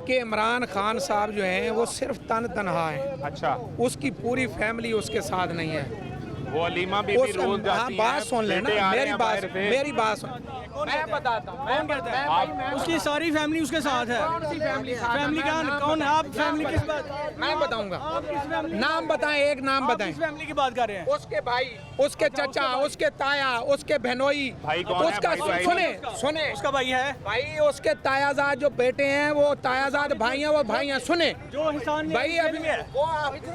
कि इमरान खान साहब जो हैं वो सिर्फ तनहा हैं। अच्छा, उसकी पूरी फैमिली उसके साथ नहीं है। वो अलीमा भी रोज जाती हाँ, बात हैं, सुन लेना, बेटे आ रहे मेरी हैं बात बाहर से। मेरी बात सुन। मैं बताता हूँ, मैं कहता है उसकी सारी फैमिली उसके साथ है। फैमिली का कौन है? आप फैमिली किस बात? मैं बताऊंगा। नाम बताएं, एक नाम बताएं। किस फैमिली की बात कर रहे हैं? उसके भाई, उसके चचा, उसके ताया, उसके बहनोई, भाई कौन है? उसका भाई तो है ही सुने नहीं। सुने उसका भाई है भाई, उसके तायाजाद जो बेटे हैं वो तायाजाद भाई हैं, वो भाई हैं। सुने जो हिसान भाई, अभी वो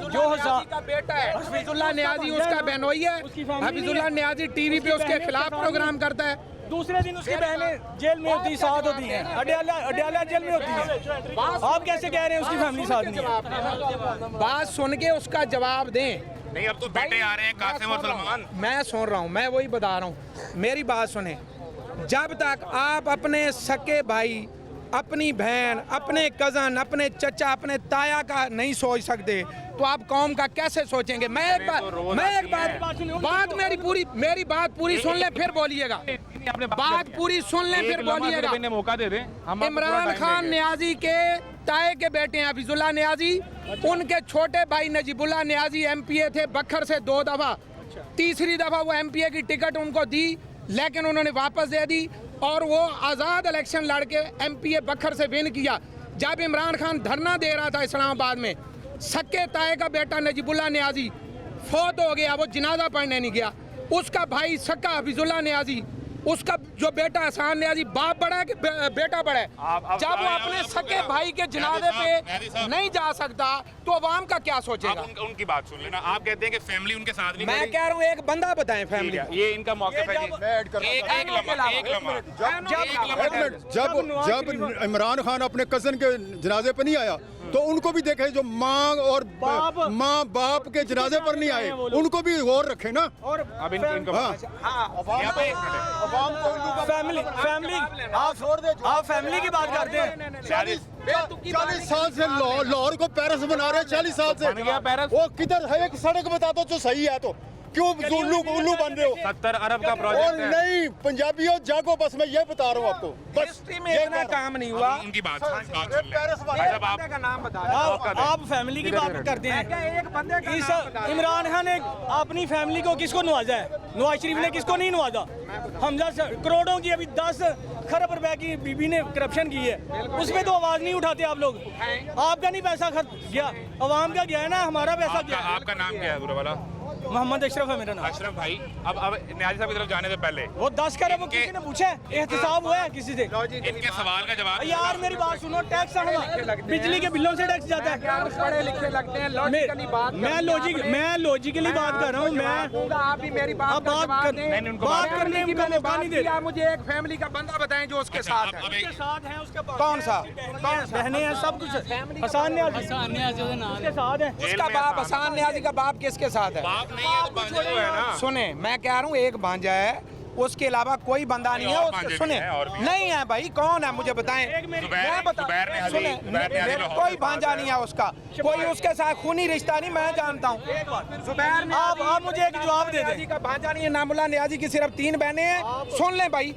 जो नियाज़ी का बेटा है, हफीजुल्लाह नियाज़ी उसका बहनोई है। हफीजुल्लाह नियाज़ी टीवी पे उसके खिलाफ प्रोग्राम करता है। दूसरे दिन उसकी बहनें जेल में होती, साथ होती हैं, अडयाला जेल में होती हैं। आप कैसे कह रहे हैं उसकी फैमिली साथ नहीं है? बात सुन के उसका जवाब दें। नहीं, अब तो बेटे आ रहे हैं कासिम और सलमान। मैं सुन रहा हूँ, मैं वही बता रहा हूँ, मेरी बात सुने। जब तक आप अपने सके भाई, अपनी बहन, अपने कज़न, अपने चचा, अपने ताया का नहीं सोच सकते तो आप कौम का कैसे सोचेंगे? मैं एक बात मेरी बात पूरी सुन ले फिर बोलिएगा। बात पूरी सुन ले फिर बोलिएगा। मौका दे दें। इमरान खान नियाज़ी के ताए के बेटे हैं हफीजुल्लाह नियाज़ी। उनके छोटे भाई नजीबुल्लाह नियाज़ी MPA थे बखर से 2 दफ़ा। तीसरी दफ़ा वो MPA की टिकट उनको दी लेकिन उन्होंने वापस दे दी और वो आज़ाद इलेक्शन लड़के MPA बखर से विन किया। जब इमरान खान धरना दे रहा था इस्लामाबाद में, सक्के ताए का बेटा नजीबुल्लाह नियाज़ी फौत हो गया, वो जनाजा पढ़ने नहीं गया। उसका भाई सक्का हफीजुल्लाह नियाज़ी, उसका जो बेटा हसान नियाज़ी बाप बड़ा है कि बेटा बड़ा है? जब वो अपने सके भाई के जनाजे पे नहीं जा सकता तो अवाम का क्या सोचेगा? उनकी बात सुन लेना। आप कहते हैं कि फैमिली उनके साथ नहीं। मैं कह रहा हूँ एक बंदा बताएं फैमिली। ये इनका मौका है। जब इमरान खान अपने कजन के जनाजे पर नहीं आया तो उनको भी देखे, जो माँ और माँ बाप के जनाजे पर नहीं आए उनको भी गौर रखे ना। और अब इनको फैमिली आप फैमिली की बात करते हैं। 40 साल से लाहौर को पेरिस बना रहे हैं। 40 साल से बन गया पेरिस। वो किधर है? एक सड़क बता दो जो सही है, तो क्यों उल्लू बन रहे हो? 70 अरब का और प्रोजेक्ट है। नहीं, पंजाबियों जागो, बस मैं ये बता रहा हूँ आपको। बस हिस्ट्री में इतना काम नहीं हुआ। उनकी बात का नाम बता आप फैमिली की बात करते हैं। एक बंदे का इस नाम बता। इमरान खान ने अपनी फैमिली को किसको नवाजा है? नवाज शरीफ ने किसको नहीं नवाजा? हमजा करोड़ों की, अभी 10 खरब रुपए की बीबी ने करप्शन की है, उसमें तो आवाज नहीं उठाते आप लोग। आपका नहीं पैसा खर्च गया, अवाम का गया है ना, हमारा पैसा गया। आपका नाम क्या है बुरा वाला? मोहम्मद अशरफ है मेरा नाम। अशरफ भाई, अब नियाज़ी साहब की तरफ जाने से पहले वो 10 खरब वो किसी ने पूछा है? एहतसाब हुआ है किसी से? इनके सवाल का जवाब यार मेरी बात सुनो, टैक्स बिजली के बिलों से टैक्स जाता है। पढ़े लिखे लगते हैं, लॉजिकली बात मैं लॉजिकली बात कर रहा हूँ। मैं आप भी मेरी बात अब बात करने की मौका नहीं दे रहे। मुझे एक फैमिली का बंदा बताएं जो उसके साथ है। उसके साथ हैं, उसके कौन सा? बहनें हैं, सब कुछ। हसान नियाज़ी उसके साथ है। उसका बाप हसान नियाज़ी का बाप किसके साथ है? बाप नहीं है तो भांजा तो है ना। सुने, मैं कह रहा हूँ एक भांजा है, उसके अलावा कोई बंदा नहीं है। और उसके भांजे सुने भी हैं, और भी हैं। नहीं है भाई, कौन है मुझे बताएं। मैं बता सुने, कोई भांजा नहीं है उसका, कोई उसके साथ खूनी रिश्ता नहीं, मैं जानता हूँ। जुबैर ने आप मुझे एक जवाब दे दें। का भांजा नहीं है। नामुल्लाह नियाज़ी की सिर्फ 3 बहनें हैं। सुन लें भाई,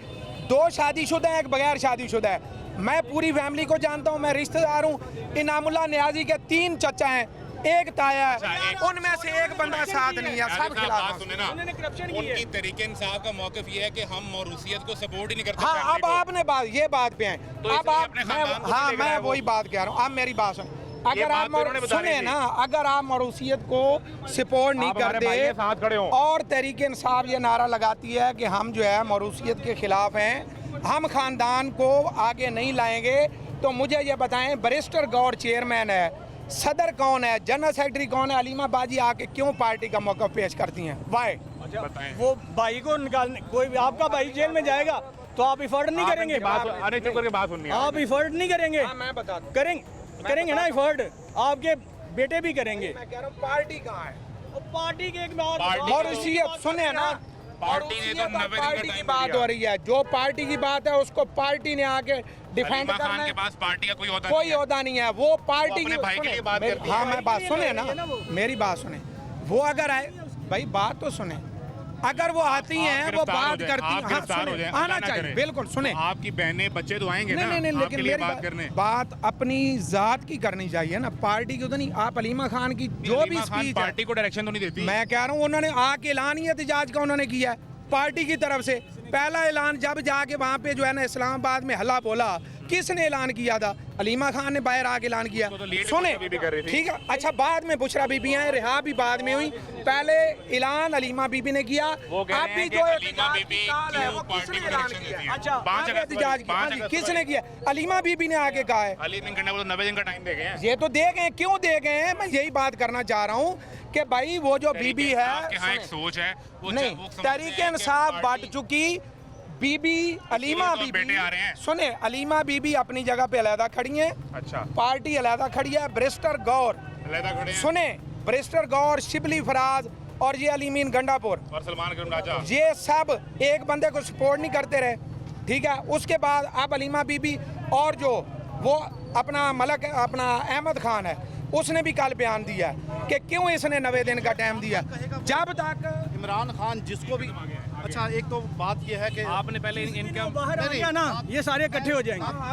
2 शादीशुदा है, एक बगैर शादीशुदा है। मैं पूरी फैमिली को जानता हूँ, मैं रिश्तेदार हूँ। इनामुल्लाह नियाज़ी के 3 चचा हैं, एक ताया है, उनमें से एक बंदा साथ नहीं है, सब खिलाफ। सुने ना, उनकी तरीके इंसाफ का मौक़िफ़ ये है कि हम मौरूसियत को सपोर्ट ही नहीं करते। हाँ, अब आपने ये बात पे हैं। तो अब आप हाँ, मैं मैं वही बात कह रहा हूँ। आप मेरी बात सुन। अगर आप सुने ना, अगर आप मौरूसियत को सपोर्ट नहीं करते और तहरीक इंसाफ ये नारा लगाती है कि हम जो है मौरूसियत के खिलाफ हैं, हम खानदान को आगे नहीं लाएंगे, तो मुझे ये बताएं, बैरिस्टर गौर चेयरमैन है, सदर कौन है, जनरल सेक्रेटरी कौन है, अलीमा बाजी आके क्यों पार्टी का मौका पेश करती हैं? वाई वो भाई को निकालने, कोई आपका भाई जेल में जाएगा तो आप इफर्ट नहीं करेंगे? बात सुननी है। आप इफर्ट नहीं करेंगे? मैं बता दूं, करेंगे ना इफर्ट, आपके बेटे भी करेंगे। मैं कह रहा हूँ पार्टी कहाँ है? पार्टी के एक मौरूसियत सुने ना, पार्टी ने तो 90 पार्टी की बात हो रही है, जो पार्टी की बात है उसको पार्टी ने आके डिफेंड करना है। के पास पार्टी का कोई होता नहीं है, वो पार्टी की भाई के लिए बात करती है। हाँ, मैं बात सुने ना, मेरी बात सुने। वो अगर आए भाई, बात तो सुने, अगर वो आती हैं वो बात करती हैं, हाँ, गिरफ्तार हो सुने, जाए, आना अल्लाह ना चाहिए, करे। बिल्कुल सुने। आपकी बहनें बच्चे तो आएंगे ना नहीं नहीं, आपके लेकिन लिए मेरी बात करने। बात अपनी जात की करनी चाहिए ना, पार्टी की तो नहीं। आप अलीमा खान की जो भी अलीमा खान स्पीच पार्टी को डायरेक्शन तो नहीं देती। मैं कह रहा हूँ उन्होंने आके ऐलान ही एहतजाज का उन्होंने किया है पार्टी की तरफ से। पहला ऐलान जब जाके वहाँ पे जो है ना इस्लामाबाद में हल्ला बोला, किसने ऐलान किया था? अलीमा खान ने बाहर आके ऐलान किया। तो लेट सुने, बुशरा बीबी कर रही थी। ठीक है, अच्छा बाद में बुशरा बीबी आई, रिहा भी बाद में हुई, पहले ऐलान अलीमा बीबी ने किया। वो कह रहे अभी हैं कि जो अलीमा एहतजाज बीबी की काल है, वो क्यों किसने पार्टी को ऐलान डायरेक्शन किया? देती है? अच्छा, 5 आगे अगस्त एहतजाज किया, हाँ जी, किसने किया? अलीमा बीबी ने आके कहा है। अली दिन करने को तो 90 दिन का टाइम दे गए हैं। ये तो दे गए, क्यों दे गए हैं? मैं यही बात करना चाह रहा हूँ कि भाई वो जो बीबी है, आपके यहाँ एक सोच है वो नहीं, वो समझते तहरीक हैं कि इंसाफ बट पार्टी- चुकी। बीबी अलीमा तो बीबी बेटे आ रहे हैं। सुने, अलीमा बीबी अपनी जगह पे अलहदा खड़ी है, अच्छा पार्टी अलहदा खड़ी है। ब्रिस्टर गौर अलहदा खड़े हैं सुने, ब्रिस्टर गौर, शिबली फराज और ये अलीमीन गंडापुर, और सलमान करम राजा। ये सब एक बंदे को सपोर्ट नहीं करते रहे, ठीक है। उसके बाद अब अलीमा बीबी और जो वो अपना मलक अपना अहमद खान है, उसने भी कल बयान दिया कि क्यों इसने 90 दिन का टाइम दिया। जब तक इमरान खान जिसको भी, अच्छा एक तो बात ये है कि आपने पहले इनका बाहर आ गया ना, ये सारे इकट्ठे हो जाएंगे।